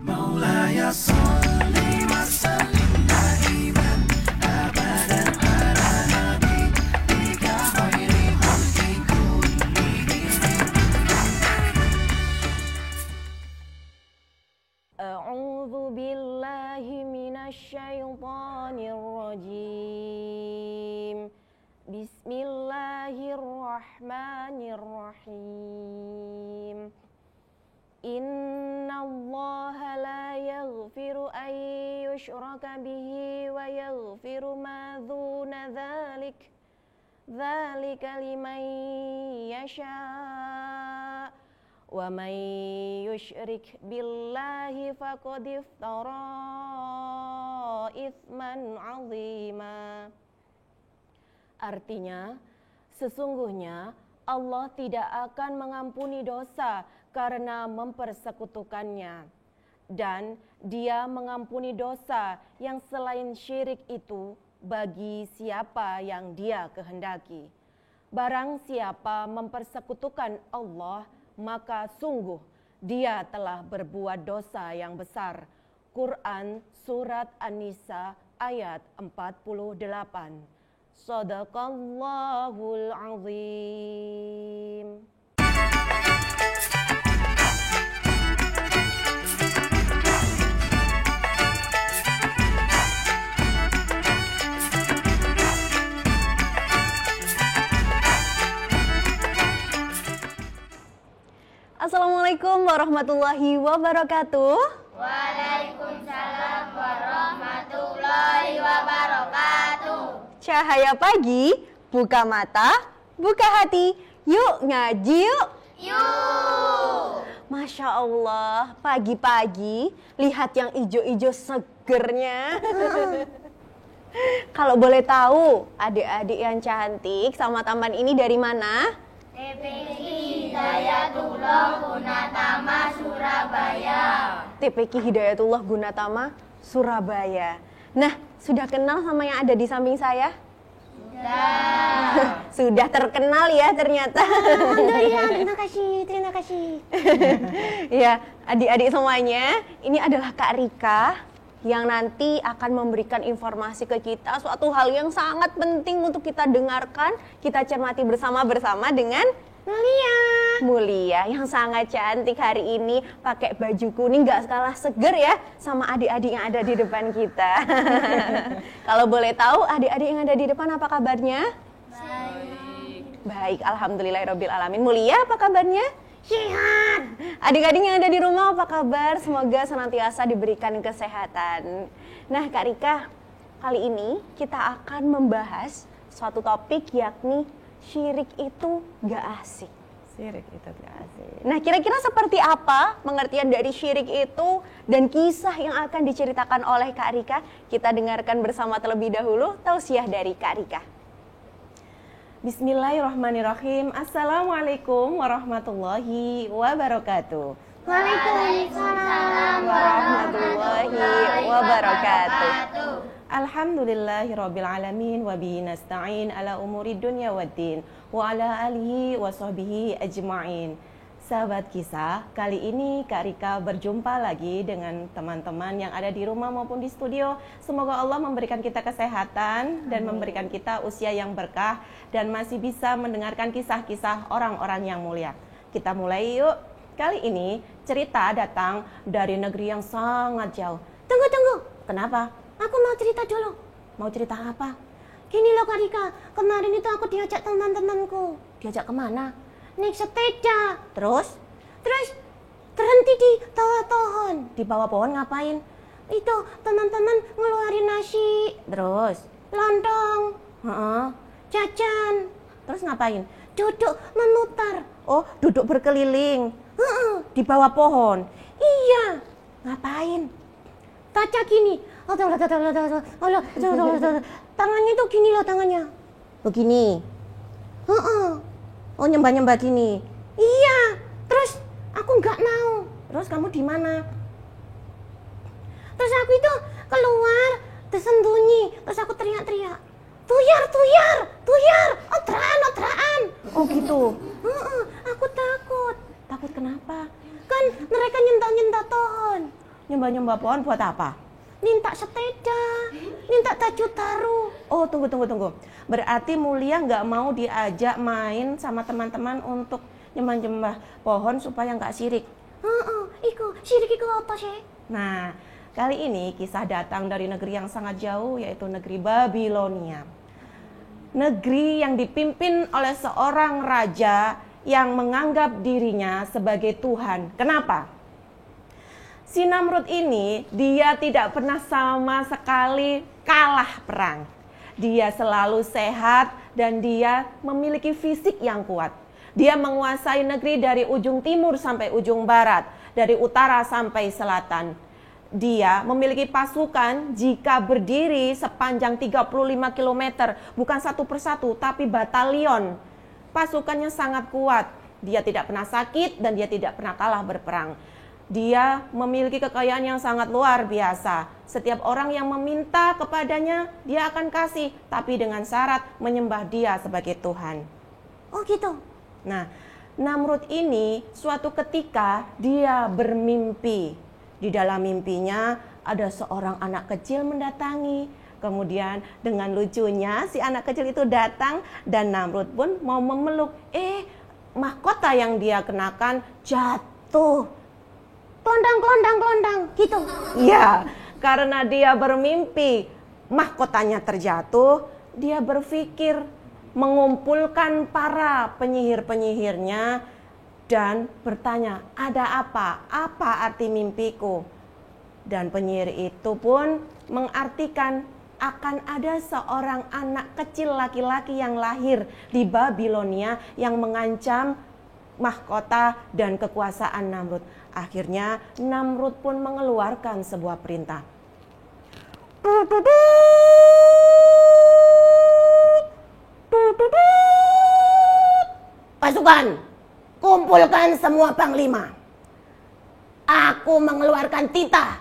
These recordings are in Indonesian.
مولاي صل وسلم دائما أبدا على نبيك خير خلق أعوذ بالله من الشيطان الرجيم بسم الله الرحمن الرحيم إن الله لا يغفر أن يشرك به ويغفر ما دون ذلك لمن يشاء ومن يشرك بالله فقد افترى إثما عظيما. Artinya, sesungguhnya Allah tidak akan mengampuni dosa karena mempersekutukannya, dan Dia mengampuni dosa yang selain syirik itu bagi siapa yang Dia kehendaki. Barang siapa mempersekutukan Allah, maka sungguh dia telah berbuat dosa yang besar. Quran Surat An-Nisa ayat 48. Shadaqallahul azim. Assalamualaikum warahmatullahi wabarakatuh. Waalaikumsalam warahmatullahi wabarakatuh. Cahaya pagi, buka mata, buka hati. Yuk ngaji yuk. Yuk. Masya Allah, pagi-pagi lihat yang ijo-ijo segernya. Kalau boleh tahu, adik-adik yang cantik sama taman ini dari mana? TPQ Hidayatullah Gunatama Surabaya. TPQ Hidayatullah Gunatama Surabaya. Nah, sudah kenal sama yang ada di samping saya? Sudah. Sudah terkenal ya ternyata. Terima kasih. Ya, adik-adik semuanya, ini adalah Kak Rika yang nanti akan memberikan informasi ke kita suatu hal yang sangat penting untuk kita dengarkan, kita cermati bersama-bersama dengan Mulia yang sangat cantik hari ini pakai baju kuning, gak kalah seger ya sama adik-adik yang ada di depan kita. Kalau boleh tahu adik-adik yang ada di depan apa kabarnya? Baik, alhamdulillahirabbil alamin. Mulia apa kabarnya? Sehat. Adik-adik yang ada di rumah apa kabar? Semoga senantiasa diberikan kesehatan. Nah Kak Rika, kali ini kita akan membahas suatu topik yakni syirik itu gak asik. Syirik itu gak asik. Nah kira-kira seperti apa pengertian dari syirik itu dan kisah yang akan diceritakan oleh Kak Rika? Kita dengarkan bersama terlebih dahulu tausiah dari Kak Rika. Bismillahirrahmanirrahim. Assalamualaikum warahmatullahi wabarakatuh. Waalaikumsalam warahmatullahi wabarakatuh. Alhamdulillahirabbil alamin wa bihi nasta'in ala umuri dunya waddin wa ala alihi wa sahbihi ajma'in. Sahabat kisah, kali ini Kak Rika berjumpa lagi dengan teman-teman yang ada di rumah maupun di studio. Semoga Allah memberikan kita kesehatan dan memberikan kita usia yang berkah dan masih bisa mendengarkan kisah-kisah orang-orang yang mulia. Kita mulai yuk. Kali ini cerita datang dari negeri yang sangat jauh. Tunggu. Kenapa? Aku mau cerita dulu. Mau cerita apa? Gini loh Kak Rika, kemarin itu aku diajak teman-temanku. Diajak kemana? Naik sepeda. Terus? Terhenti di bawah pohon. Di bawah pohon ngapain? Itu teman-teman ngeluarin nasi, Terus? lontong, Heeh. jajan, Terus ngapain? duduk memutar. Oh, duduk berkeliling di bawah pohon. Iya, Ngapain? baca gini. Tangannya itu gini loh tangannya. Begini. Oh, nyembah-nyembah gini. Iya, terus aku nggak mau. Terus kamu di mana? Terus aku itu keluar, tersembunyi. Terus aku teriak-teriak. Tuyar, otraan. Oh, gitu. Aku takut. Takut kenapa? Kan mereka nyentak-nyentak pohon. Nyembah-nyembah pohon buat apa? Minta sepeda, minta tajuk taruh. Oh, tunggu. Berarti Mulia nggak mau diajak main sama teman-teman untuk nyembah-nyembah pohon supaya nggak syirik. Iku, sirik iku apa sih? Nah, kali ini kisah datang dari negeri yang sangat jauh, yaitu negeri Babilonia. Negeri yang dipimpin oleh seorang raja yang menganggap dirinya sebagai Tuhan. Kenapa? Si Namrud ini, dia tidak pernah sama sekali kalah perang. Dia selalu sehat dan dia memiliki fisik yang kuat. Dia menguasai negeri dari ujung timur sampai ujung barat, dari utara sampai selatan. Dia memiliki pasukan jika berdiri sepanjang 35 km, bukan satu persatu, tapi batalion. Pasukannya sangat kuat. Dia tidak pernah sakit dan dia tidak pernah kalah berperang. Dia memiliki kekayaan yang sangat luar biasa. Setiap orang yang meminta kepadanya, dia akan kasih, tapi dengan syarat menyembah dia sebagai Tuhan. Oh gitu. Nah, Namrud ini suatu ketika dia bermimpi. Di dalam mimpinya ada seorang anak kecil mendatangi. Kemudian dengan lucunya si anak kecil itu datang dan Namrud pun mau memeluk. Mahkota yang dia kenakan jatuh. Kelondang gitu. Ya, karena dia bermimpi mahkotanya terjatuh, dia berpikir mengumpulkan para penyihir-penyihirnya dan bertanya, ada apa? Apa arti mimpiku? Dan penyihir itu pun mengartikan akan ada seorang anak kecil laki-laki yang lahir di Babilonia yang mengancam mahkota dan kekuasaan Namrud. Akhirnya Namrud pun mengeluarkan sebuah perintah. Pasukan, kumpulkan semua panglima. Aku mengeluarkan titah.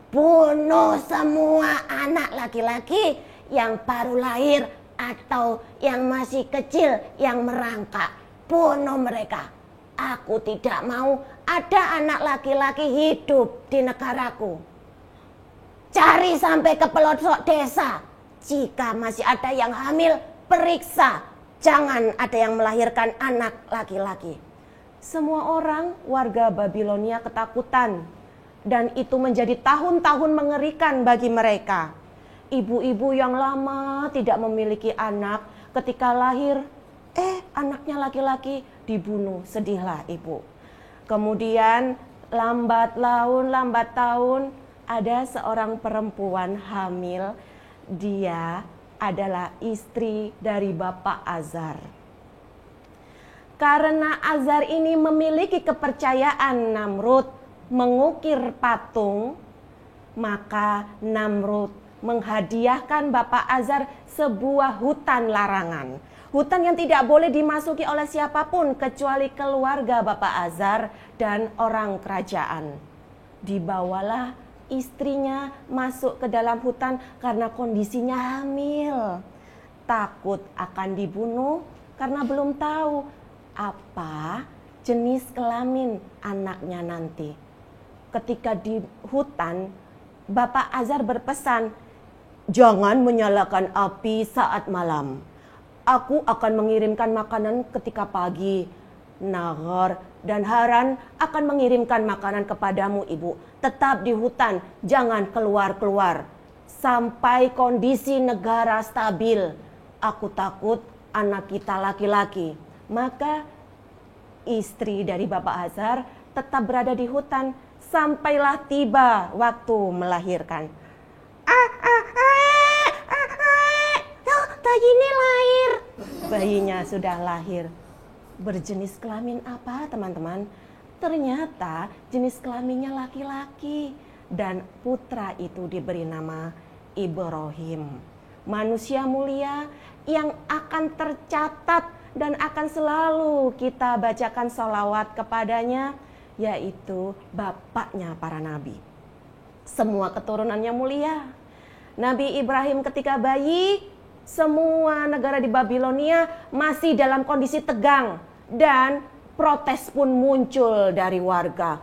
Bunuh semua anak laki-laki yang baru lahir atau yang masih kecil yang merangkak. Bunuh mereka. Aku tidak mau ada anak laki-laki hidup di negaraku. Cari sampai ke pelosok desa. Jika masih ada yang hamil, periksa. Jangan ada yang melahirkan anak laki-laki. Semua orang warga Babilonia ketakutan. Dan itu menjadi tahun-tahun mengerikan bagi mereka. Ibu-ibu yang lama tidak memiliki anak, ketika lahir, anaknya laki-laki dibunuh. Sedihlah ibu. Kemudian lambat tahun ada seorang perempuan hamil. Dia adalah istri dari Bapak Azar. Karena Azar ini memiliki kepercayaan Namrud mengukir patung, maka Namrud menghadiahkan Bapak Azar sebuah hutan larangan. Hutan yang tidak boleh dimasuki oleh siapapun kecuali keluarga Bapak Azar dan orang kerajaan. Dibawalah istrinya masuk ke dalam hutan karena kondisinya hamil. Takut akan dibunuh karena belum tahu apa jenis kelamin anaknya nanti. Ketika di hutan, Bapak Azar berpesan, jangan menyalakan api saat malam. Aku akan mengirimkan makanan ketika pagi. Nahor dan Haran akan mengirimkan makanan kepadamu, ibu. Tetap di hutan, jangan keluar-keluar. Sampai kondisi negara stabil. Aku takut anak kita laki-laki. Maka istri dari Bapak Azar tetap berada di hutan. Sampailah tiba waktu melahirkan. Bayi ini lahir. Bayinya sudah lahir. Berjenis kelamin apa teman-teman? Ternyata jenis kelaminnya laki-laki. Dan putra itu diberi nama Ibrahim. Manusia mulia yang akan tercatat dan akan selalu kita bacakan sholawat kepadanya, yaitu bapaknya para nabi. Semua keturunannya mulia. Nabi Ibrahim ketika bayi, semua negara di Babilonia masih dalam kondisi tegang dan protes pun muncul dari warga.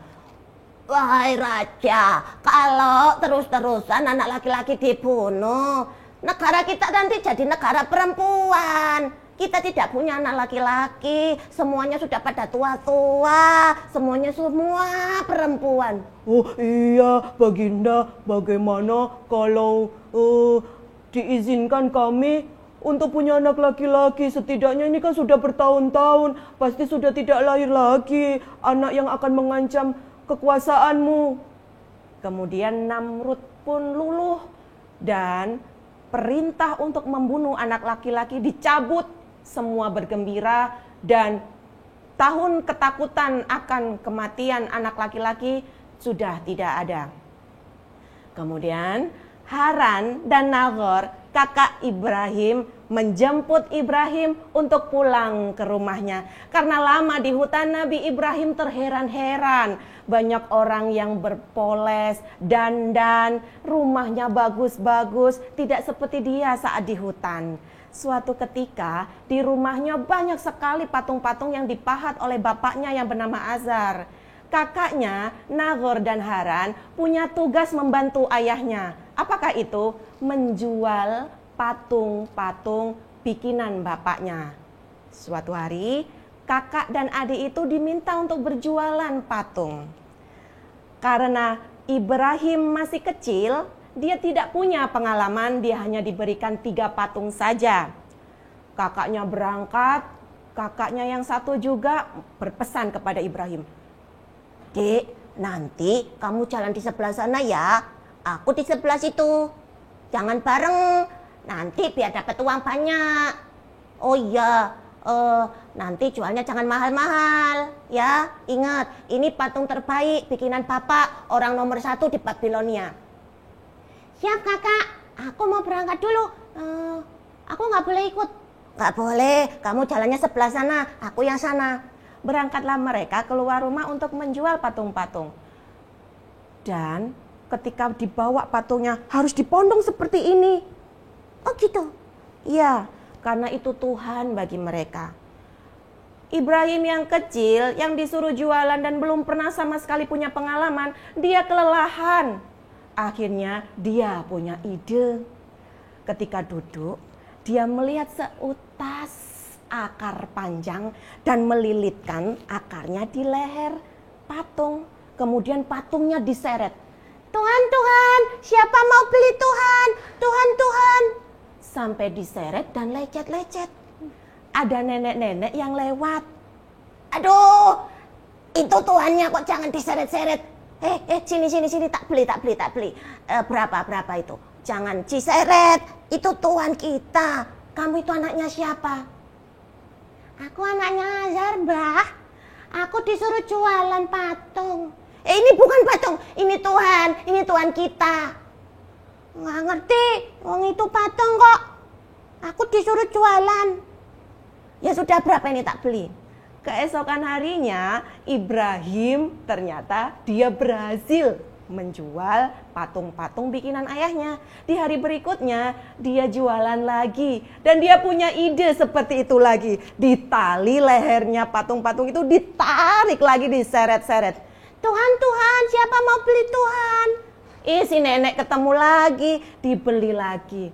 Wahai raja, kalau terus-terusan anak laki-laki dibunuh, negara kita nanti jadi negara perempuan. Kita tidak punya anak laki-laki, semuanya sudah pada tua-tua, semuanya semua perempuan. Oh iya, Baginda, bagaimana kalau diizinkan kami untuk punya anak laki-laki? Setidaknya ini kan sudah bertahun-tahun, pasti sudah tidak lahir lagi anak yang akan mengancam kekuasaanmu. Kemudian Namrud pun luluh dan perintah untuk membunuh anak laki-laki dicabut. Semua bergembira dan tahun ketakutan akan kematian anak laki-laki sudah tidak ada. Kemudian Haran dan Nagor, kakak Ibrahim, menjemput Ibrahim untuk pulang ke rumahnya. Karena lama di hutan, Nabi Ibrahim terheran-heran. Banyak orang yang berpoles, dandan, rumahnya bagus-bagus, tidak seperti dia saat di hutan. Suatu ketika di rumahnya banyak sekali patung-patung yang dipahat oleh bapaknya yang bernama Azar. Kakaknya Nagor dan Haran punya tugas membantu ayahnya. Apakah itu? Menjual patung-patung bikinan bapaknya. Suatu hari kakak dan adik itu diminta untuk berjualan patung. Karena Ibrahim masih kecil, dia tidak punya pengalaman, dia hanya diberikan 3 patung saja. Kakaknya berangkat, kakaknya yang satu juga berpesan kepada Ibrahim. Dek, nanti kamu jalan di sebelah sana ya, aku di sebelah situ. Jangan bareng, nanti biar dapat uang banyak. Oh iya, nanti jualnya jangan mahal-mahal ya. Ingat, ini patung terbaik bikinan bapak, orang nomor 1 di Babilonia. Siap kakak, aku mau berangkat dulu. Aku nggak boleh ikut. Nggak boleh, kamu jalannya sebelah sana, aku yang sana. Berangkatlah mereka keluar rumah untuk menjual patung-patung. Dan ketika dibawa patungnya harus dipondong seperti ini. Oh gitu? Iya, karena itu Tuhan bagi mereka. Ibrahim yang kecil, yang disuruh jualan dan belum pernah sama sekali punya pengalaman, dia kelelahan. Akhirnya dia punya ide. Ketika duduk, dia melihat seutas akar panjang dan melilitkan akarnya di leher patung. Kemudian patungnya diseret. Tuhan, Tuhan, siapa mau beli Tuhan? Tuhan, Tuhan. Sampai diseret dan lecet-lecet. Ada nenek-nenek yang lewat. Aduh, itu Tuhannya kok jangan diseret-seret. Sini, tak beli. Berapa itu? Jangan diseret, itu Tuhan kita. Kamu itu anaknya siapa? Aku anaknya Azar, Mbah. Aku disuruh jualan patung. Ini bukan patung, ini Tuhan kita. Nggak ngerti, wong itu patung kok. Aku disuruh jualan. Ya sudah, berapa ini tak beli? Keesokan harinya Ibrahim ternyata dia berhasil menjual patung-patung bikinan ayahnya. Di hari berikutnya dia jualan lagi dan dia punya ide seperti itu lagi. Ditali lehernya patung-patung itu, ditarik lagi, diseret-seret. Tuhan, Tuhan, siapa mau beli Tuhan? Si nenek ketemu lagi, dibeli lagi.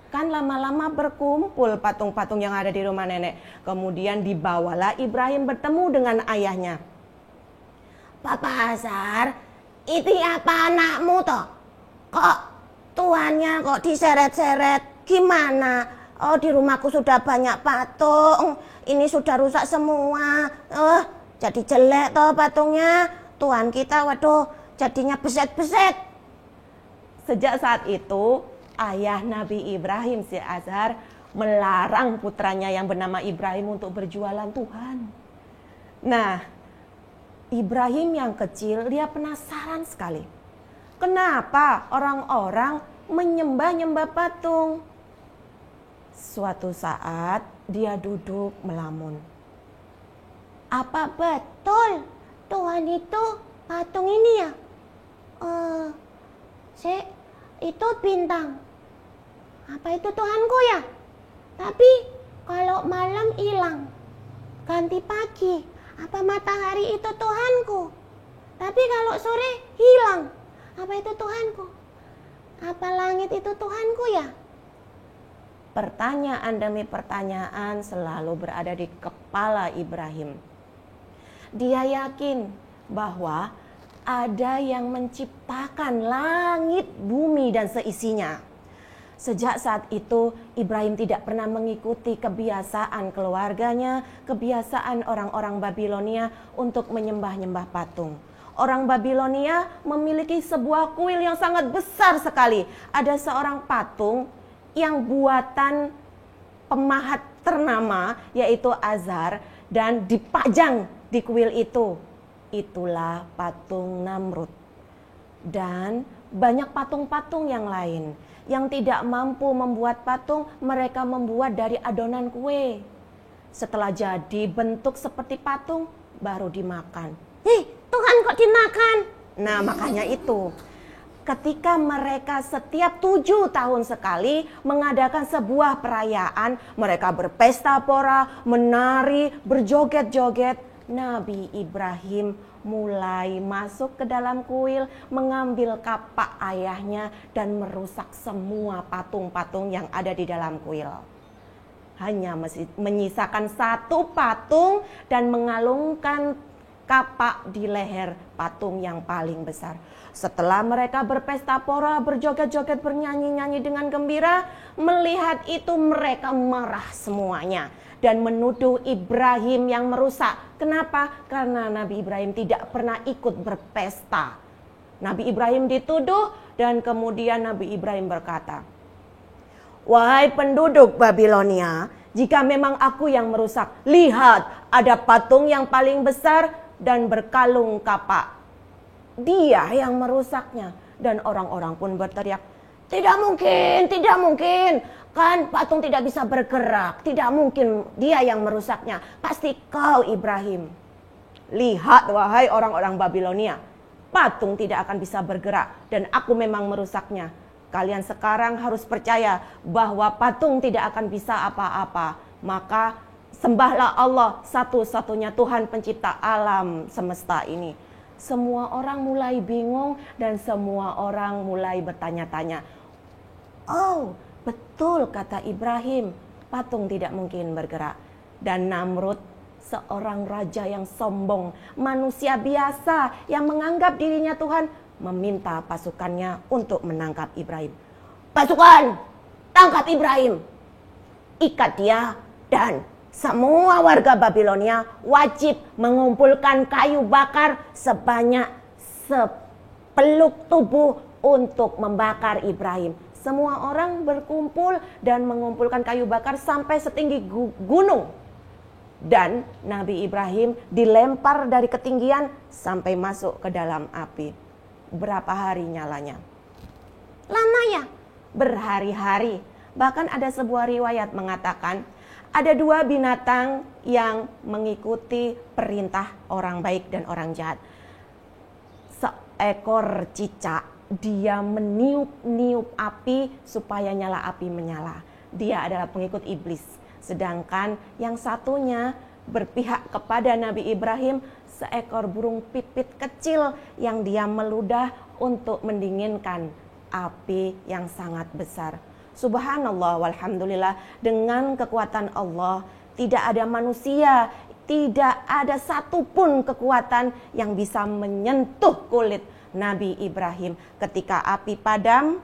Kan lama-lama berkumpul patung-patung yang ada di rumah nenek. Kemudian dibawalah Ibrahim bertemu dengan ayahnya. Papa Azar, itu apa anakmu toh? Kok tuannya kok diseret-seret? Gimana? Oh, di rumahku sudah banyak patung. Ini sudah rusak semua. Jadi jelek toh patungnya. Tuhan kita, waduh, jadinya beset-beset. Sejak saat itu ayah Nabi Ibrahim, si Azar, melarang putranya yang bernama Ibrahim untuk berjualan Tuhan. Nah, Ibrahim yang kecil, dia penasaran sekali. Kenapa orang-orang menyembah-nyembah patung? Suatu saat dia duduk melamun. Apa betul Tuhan itu patung ini ya? Itu bintang. Apa itu Tuhanku ya? Tapi kalau malam hilang, ganti pagi, apa matahari itu Tuhanku? Tapi kalau sore hilang. Apa itu Tuhanku? Apa langit itu Tuhanku ya? Pertanyaan demi pertanyaan selalu berada di kepala Ibrahim. Dia yakin bahwa ada yang menciptakan langit, bumi, dan seisinya. Sejak saat itu, Ibrahim tidak pernah mengikuti kebiasaan keluarganya, kebiasaan orang-orang Babilonia untuk menyembah-nyembah patung. Orang Babilonia memiliki sebuah kuil yang sangat besar sekali. Ada seorang patung yang buatan pemahat ternama, yaitu Azar, dan dipajang di kuil itu. Itulah patung Namrud. Dan banyak patung-patung yang lain. Yang tidak mampu membuat patung, mereka membuat dari adonan kue. Setelah jadi bentuk seperti patung, baru dimakan. Tuhan kok dimakan? Nah, makanya itu. Ketika mereka setiap 7 tahun sekali mengadakan sebuah perayaan, mereka berpesta pora, menari, berjoget-joget, Nabi Ibrahim mulai masuk ke dalam kuil, mengambil kapak ayahnya dan merusak semua patung-patung yang ada di dalam kuil. Hanya menyisakan satu patung dan mengalungkan kapak di leher patung yang paling besar. Setelah mereka berpesta pora, berjoget-joget, bernyanyi-nyanyi dengan gembira, melihat itu mereka marah semuanya dan menuduh Ibrahim yang merusak. Kenapa? Karena Nabi Ibrahim tidak pernah ikut berpesta. Nabi Ibrahim dituduh dan kemudian Nabi Ibrahim berkata, "Wahai penduduk Babilonia, jika memang aku yang merusak, lihat ada patung yang paling besar dan berkalung kapak. Dia yang merusaknya." Dan orang-orang pun berteriak, "Tidak mungkin, tidak mungkin. Kan patung tidak bisa bergerak. Tidak mungkin dia yang merusaknya. Pasti kau, Ibrahim." Lihat wahai orang-orang Babilonia, patung tidak akan bisa bergerak dan aku memang merusaknya. Kalian sekarang harus percaya bahwa patung tidak akan bisa apa-apa. Maka sembahlah Allah, satu-satunya Tuhan pencipta alam semesta ini. Semua orang mulai bingung dan semua orang mulai bertanya-tanya. Oh, betul kata Ibrahim, patung tidak mungkin bergerak. Dan Namrud, seorang raja yang sombong, manusia biasa yang menganggap dirinya Tuhan, meminta pasukannya untuk menangkap Ibrahim. "Pasukan, tangkap Ibrahim. Ikat dia dan semua warga Babilonia wajib mengumpulkan kayu bakar sebanyak sepeluk tubuh untuk membakar Ibrahim." Semua orang berkumpul dan mengumpulkan kayu bakar sampai setinggi gunung. Dan Nabi Ibrahim dilempar dari ketinggian sampai masuk ke dalam api. Berapa hari nyalanya? Lama ya? Berhari-hari. Bahkan ada sebuah riwayat mengatakan ada 2 binatang yang mengikuti perintah orang baik dan orang jahat. Seekor cicak, dia meniup-niup api supaya nyala api menyala. Dia adalah pengikut iblis. Sedangkan yang satunya berpihak kepada Nabi Ibrahim, seekor burung pipit kecil yang dia meludah untuk mendinginkan api yang sangat besar. Subhanallah walhamdulillah, dengan kekuatan Allah tidak ada manusia, tidak ada satupun kekuatan yang bisa menyentuh kulit Nabi Ibrahim. Ketika api padam,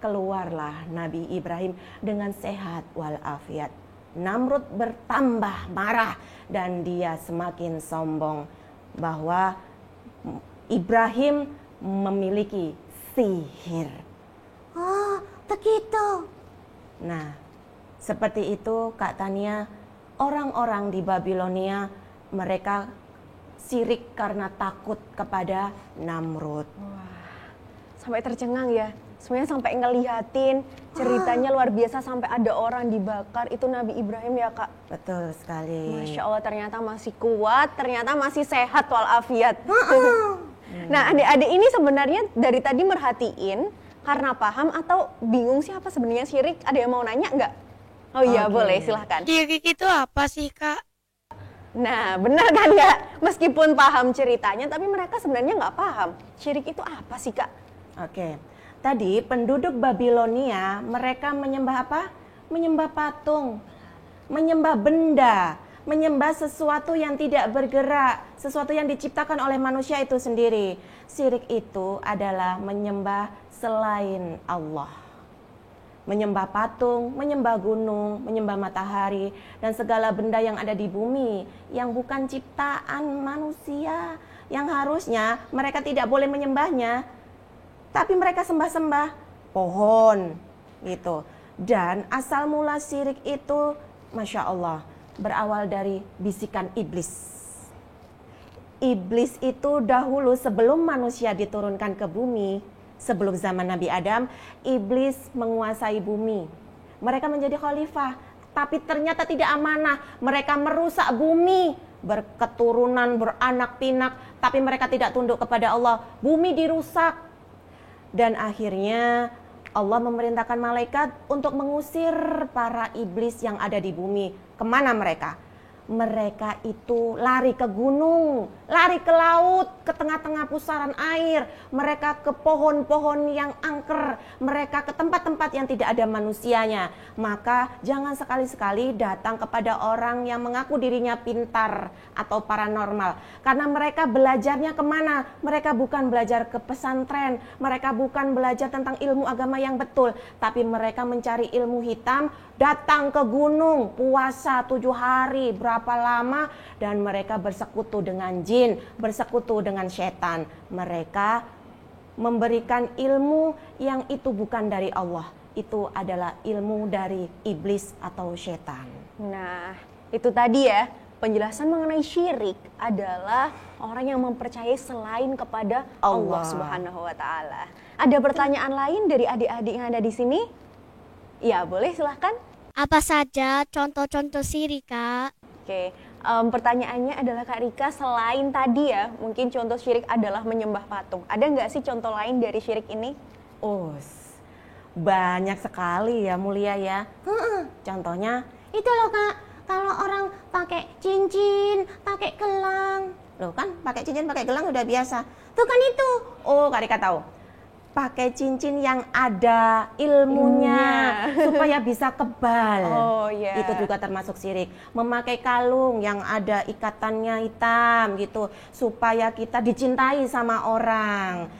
keluarlah Nabi Ibrahim dengan sehat walafiat. Namrud bertambah marah dan dia semakin sombong bahwa Ibrahim memiliki sihir. Oh, begitu. Nah, seperti itu Kak Tania, orang-orang di Babilonia mereka sirik karena takut kepada Namrud. Sampai tercengang ya. Semuanya sampai ngelihatin ceritanya luar biasa sampai ada orang dibakar, itu Nabi Ibrahim ya Kak. Betul sekali. Masya Allah, ternyata masih kuat, ternyata masih sehat walafiat. Nah, adik-adik ini sebenarnya dari tadi merhatiin karena paham atau bingung sih apa sebenarnya syirik? Ada yang mau nanya nggak? Oh iya, Oke. boleh, silahkan. Syirik itu apa sih, Kak? Nah, benar kan ya? Meskipun paham ceritanya, tapi mereka sebenarnya nggak paham. Syirik itu apa sih, Kak? Oke. Tadi penduduk Babilonia mereka menyembah apa? Menyembah patung, menyembah benda, menyembah sesuatu yang tidak bergerak, sesuatu yang diciptakan oleh manusia itu sendiri. Syirik itu adalah menyembah selain Allah. Menyembah patung, menyembah gunung, menyembah matahari, dan segala benda yang ada di bumi yang bukan ciptaan manusia, yang harusnya mereka tidak boleh menyembahnya, tapi mereka sembah-sembah pohon gitu. Dan asal mula syirik itu, Masya Allah, berawal dari bisikan iblis. Iblis itu dahulu sebelum manusia diturunkan ke bumi, sebelum zaman Nabi Adam, iblis menguasai bumi. Mereka menjadi khalifah, tapi ternyata tidak amanah. Mereka merusak bumi, berketurunan, beranak pinak, tapi mereka tidak tunduk kepada Allah. Bumi dirusak. Dan akhirnya Allah memerintahkan malaikat untuk mengusir para iblis yang ada di bumi. Kemana mereka? Mereka itu lari ke gunung, lari ke laut, ke tengah-tengah pusaran air. Mereka ke pohon-pohon yang angker, mereka ke tempat-tempat yang tidak ada manusianya. Maka jangan sekali-sekali datang kepada orang yang mengaku dirinya pintar atau paranormal. Karena mereka belajarnya kemana? Mereka bukan belajar ke pesantren, mereka bukan belajar tentang ilmu agama yang betul, tapi mereka mencari ilmu hitam, datang ke gunung, puasa 7 hari, berapa lama, dan mereka bersekutu dengan jin, bersekutu dengan setan. Mereka memberikan ilmu yang itu bukan dari Allah, itu adalah ilmu dari iblis atau setan. Nah, itu tadi ya, penjelasan mengenai syirik adalah orang yang mempercayai selain kepada Allah Subhanahu wa Ta'ala. Ada pertanyaan lain dari adik-adik yang ada di sini? Ya, boleh, silahkan. Apa saja contoh-contoh syirik, Kak? Oke, pertanyaannya adalah Kak Rika, selain tadi ya, mungkin contoh syirik adalah menyembah patung. Ada nggak sih contoh lain dari syirik ini? Oh, banyak sekali ya Mulia ya. Contohnya, Itu loh Kak, kalau orang pakai cincin, pakai gelang. loh kan pakai cincin, pakai gelang udah biasa. Tuh kan itu. Oh, Kak Rika tahu. Pakai cincin yang ada ilmunya supaya bisa kebal. Oh iya. Itu juga termasuk syirik. Memakai kalung yang ada ikatannya hitam gitu supaya kita dicintai sama orang.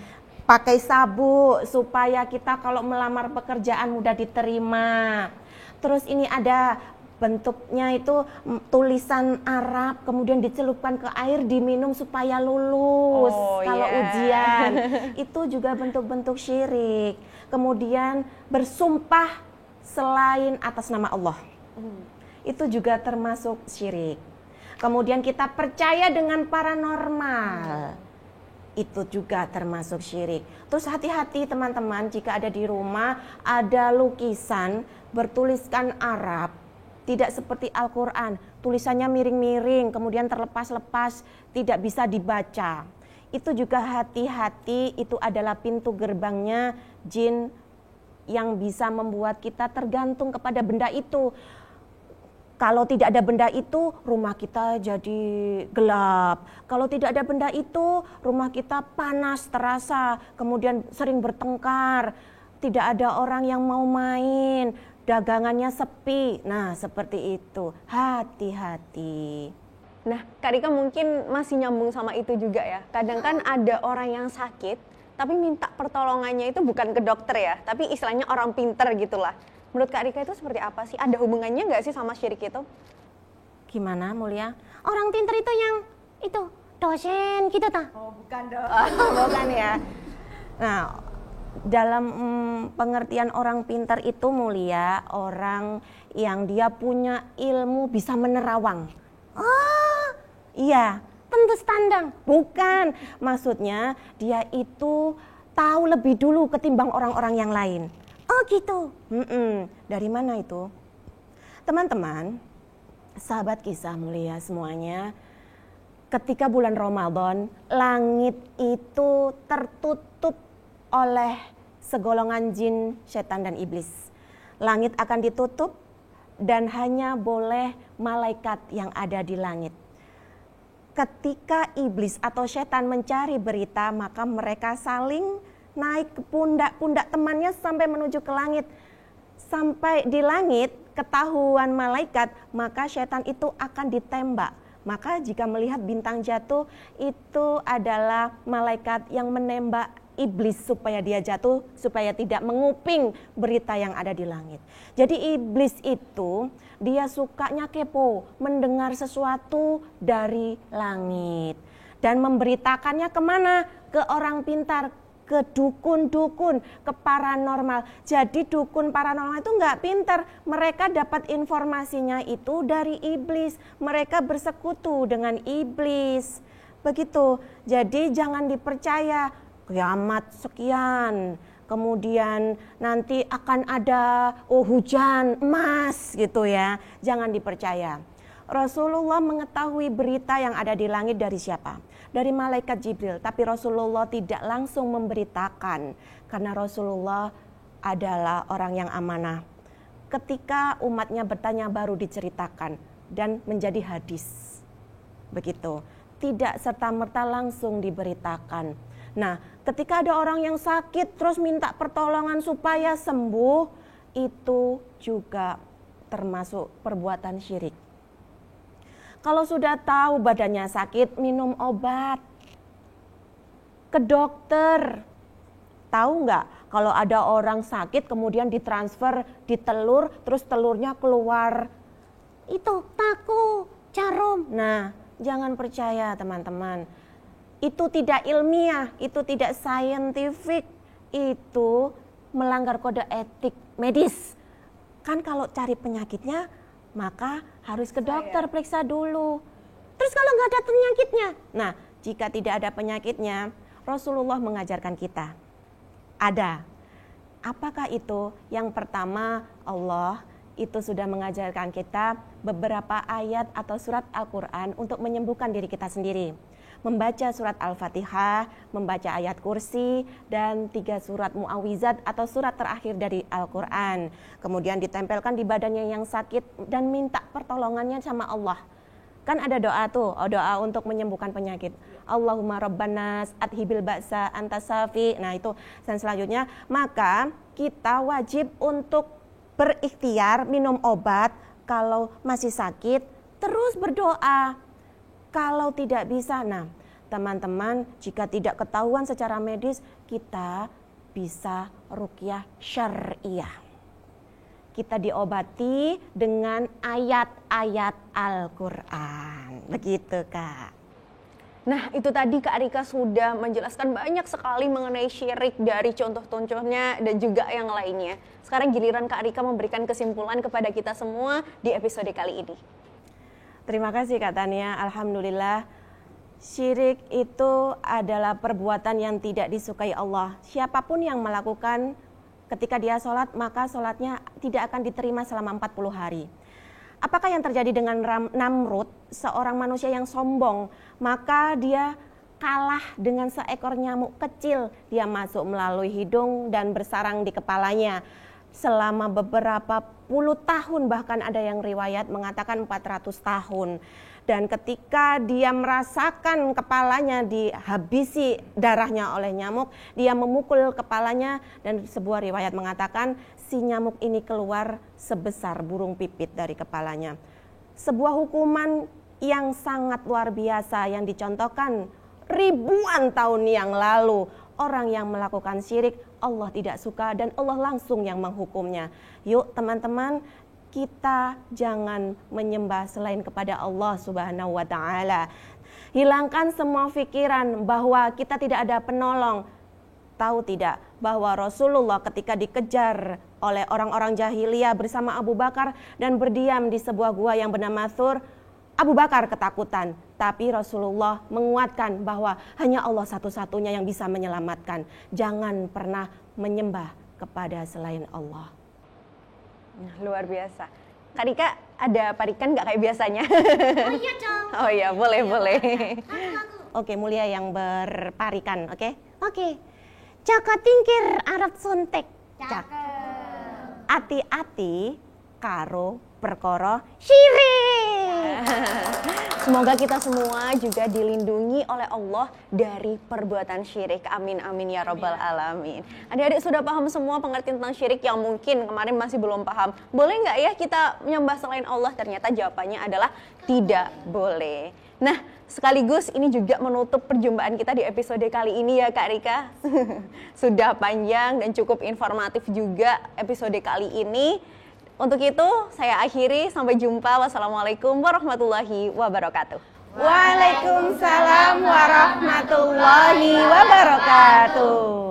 Pakai sabuk supaya kita kalau melamar pekerjaan mudah diterima. Terus ini ada bentuknya itu tulisan Arab, kemudian dicelupkan ke air, diminum supaya lulus kalau ujian. Itu juga bentuk-bentuk syirik. Kemudian bersumpah selain atas nama Allah. Itu juga termasuk syirik. Kemudian kita percaya dengan paranormal. Itu juga termasuk syirik. Terus hati-hati teman-teman, jika ada di rumah ada lukisan bertuliskan Arab, tidak seperti Al-Quran, tulisannya miring-miring, kemudian terlepas-lepas, tidak bisa dibaca. Itu juga hati-hati, itu adalah pintu gerbangnya jin yang bisa membuat kita tergantung kepada benda itu. Kalau tidak ada benda itu, rumah kita jadi gelap. Kalau tidak ada benda itu, rumah kita panas terasa, kemudian sering bertengkar. Tidak ada orang yang mau main, dagangannya sepi. Nah, seperti itu. Hati-hati. Nah, Kak Rika mungkin masih nyambung sama itu juga ya. Kadang kan ada orang yang sakit, tapi minta pertolongannya itu bukan ke dokter ya, tapi istilahnya orang pinter gitulah. Menurut Kak Rika itu seperti apa sih? Ada hubungannya nggak sih sama syirik itu? Gimana Mulia? Orang pintar itu yang itu dosen gitu ta? Oh, bukan dong. Bukan ya. Nah, dalam pengertian orang pintar itu Mulia, orang yang dia punya ilmu bisa menerawang. Oh, Iya, tembus tandang. bukan. Maksudnya dia itu tahu lebih dulu ketimbang orang-orang yang lain. Oh gitu. Dari mana itu? Teman-teman, sahabat kisah mulia semuanya, ketika bulan Ramadan, langit itu tertutup oleh segolongan jin, setan, dan iblis. Langit akan ditutup dan hanya boleh malaikat yang ada di langit. ketika iblis atau setan mencari berita, maka mereka saling naik ke pundak-pundak temannya sampai menuju ke langit. Sampai di langit, ketahuan malaikat, maka setan itu akan ditembak. Maka jika melihat bintang jatuh, itu adalah malaikat yang menembak iblis supaya dia jatuh, supaya tidak menguping berita yang ada di langit. Jadi iblis itu dia sukanya kepo, mendengar sesuatu dari langit dan memberitakannya kemana? Ke orang pintar, ke dukun-dukun, ke paranormal. Jadi dukun paranormal itu nggak pintar, mereka dapat informasinya itu dari iblis. Mereka bersekutu dengan iblis. Begitu. Jadi jangan dipercaya kiamat sekian, kemudian nanti akan ada hujan emas gitu ya. Jangan dipercaya. Rasulullah mengetahui berita yang ada di langit dari siapa? Dari malaikat Jibril. Tapi Rasulullah tidak langsung memberitakan karena Rasulullah adalah orang yang amanah. Ketika umatnya bertanya baru diceritakan dan menjadi hadis. Begitu. Tidak serta-merta langsung diberitakan. Nah, ketika ada orang yang sakit terus minta pertolongan supaya sembuh, itu juga termasuk perbuatan syirik. Kalau sudah tahu badannya sakit, minum obat. Ke dokter. Tahu nggak kalau ada orang sakit kemudian ditransfer di telur, terus telurnya keluar itu taku, jarum. Nah, jangan percaya teman-teman. Itu tidak ilmiah, itu tidak scientific, itu melanggar kode etik medis. Kan kalau cari penyakitnya, maka harus ke dokter, periksa dulu. Terus kalau nggak ada penyakitnya? Nah, jika tidak ada penyakitnya, Rasulullah mengajarkan kita. Ada. Apakah itu? Yang pertama, Allah itu sudah mengajarkan kita beberapa ayat atau surat Al-Quran untuk menyembuhkan diri kita sendiri. Membaca surat Al-Fatihah, membaca ayat kursi, dan 3 surat muawizat atau surat terakhir dari Al-Quran. Kemudian ditempelkan di badannya yang sakit dan minta pertolongannya sama Allah. Kan ada doa tuh, doa untuk menyembuhkan penyakit. Allahumma rabbanas adhibil ba'sa anta safi. Nah itu, dan selanjutnya, maka kita wajib untuk berikhtiar minum obat kalau masih sakit, terus berdoa. Kalau tidak bisa, nah teman-teman, jika tidak ketahuan secara medis, kita bisa ruqyah syariah. Kita diobati dengan ayat-ayat Al-Quran. Begitu Kak. Nah, itu tadi Kak Rika sudah menjelaskan banyak sekali mengenai syirik dari contoh-contohnya dan juga yang lainnya. Sekarang giliran Kak Rika memberikan kesimpulan kepada kita semua di episode kali ini. Terima kasih Kak Tania. Alhamdulillah, syirik itu adalah perbuatan yang tidak disukai Allah. Siapapun yang melakukan ketika dia sholat, maka sholatnya tidak akan diterima selama 40 hari. Apakah yang terjadi dengan Namrud, seorang manusia yang sombong? Maka dia kalah dengan seekor nyamuk kecil. Dia masuk melalui hidung dan bersarang di kepalanya. Selama beberapa puluh tahun, bahkan ada yang riwayat mengatakan 400 tahun. Dan ketika dia merasakan kepalanya dihabisi darahnya oleh nyamuk, dia memukul kepalanya dan sebuah riwayat mengatakan si nyamuk ini keluar sebesar burung pipit dari kepalanya. Sebuah hukuman yang sangat luar biasa yang dicontohkan ribuan tahun yang lalu. Orang yang melakukan syirik, Allah tidak suka dan Allah langsung yang menghukumnya. Yuk teman-teman, kita jangan menyembah selain kepada Allah Subhanahu wa Ta'ala. Hilangkan semua pikiran bahwa kita tidak ada penolong. Tahu tidak bahwa Rasulullah ketika dikejar oleh orang-orang jahiliyah bersama Abu Bakar dan berdiam di sebuah gua yang bernama Thur, Abu Bakar ketakutan, tapi Rasulullah menguatkan bahwa hanya Allah satu-satunya yang bisa menyelamatkan. Jangan pernah menyembah kepada selain Allah. Nah, luar biasa. Kak Rika, ada parikan nggak kayak biasanya? Oh iya dong. Oh iya, boleh. Oke, Mulia yang berparikan, oke? Oke. Jaga tingkir arat suntik. Hati-hati karo perkara Syirik. Semoga kita semua juga dilindungi oleh Allah dari perbuatan syirik. Amin amin ya rabbal alamin. Adik-adik sudah paham semua pengertian tentang syirik yang mungkin kemarin masih belum paham. Boleh nggak ya kita menyembah selain Allah? Ternyata jawabannya adalah tidak boleh. Nah, sekaligus ini juga menutup perjumpaan kita di episode kali ini ya Kak Rika. Sudah panjang dan cukup informatif juga episode kali ini. Untuk itu saya akhiri, sampai jumpa. Wassalamualaikum warahmatullahi wabarakatuh. Waalaikumsalam warahmatullahi wabarakatuh.